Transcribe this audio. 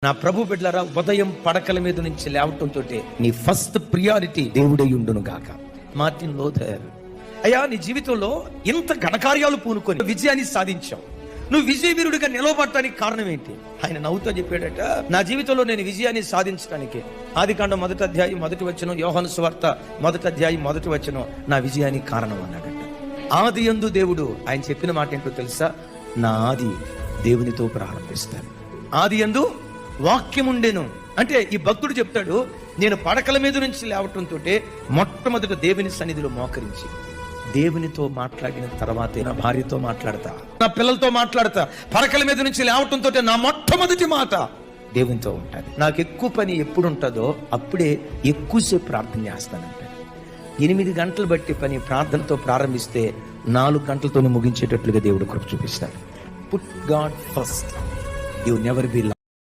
నా ప్రభు బిడ్డలారా, ఉదయం పడకల మీద నుంచి లేవటంతో నీ ఫస్ట్ ప్రియారిటీ దేవుడై ఉండును గాక. మార్టిన్ లూథర్, అయ్యా నీ జీవితంలో ఇంత ఘనకార్యాలు పూనుకొని విజయాన్ని సాధించావు, నువ్వు విజయవీరుడిగా నిలవబడటానికి కారణం ఏంటి? ఆయన నవ్వుతో చెప్పాడట, నా జీవితంలో నేను విజయాన్ని సాధించడానికి ఆదికాండం 1వ అధ్యాయం 1వ వచనం, యోహాను సువార్త 1వ అధ్యాయం 1వ వచనం నా విజయానికి కారణం అన్నాడట. ఆది యందు దేవుడు, ఆయన చెప్పిన మాట ఏంటో తెలుసా? నా ఆది దేవునితో ప్రారంభిస్తాను. ఆది యందు వాక్యం ఉండెను అంటే ఈ భక్తుడు చెప్తాడు, నేను పడకల మీద నుంచి లేవటంతో మొట్టమొదట దేవుని సన్నిధిలో మోకరించి దేవునితో మాట్లాడిన తర్వాతే నా భార్యతో మాట్లాడతా, నా పిల్లలతో మాట్లాడతా. పడకల మీద నుంచి లేవటంతో నా మొట్టమొదటి మాట దేవునితో ఉంటుంది. నాకు ఎక్కువ పని ఎప్పుడు ఉంటుందో అప్పుడే ఎక్కువసేపు ప్రార్థన చేస్తానంట. 8 గంటలు బట్టి పని ప్రార్థనతో ప్రారంభిస్తే 4 గంటలతోనే ముగించేటట్లుగా దేవుడు కృప చూపిస్తాడు. Put God first, you never be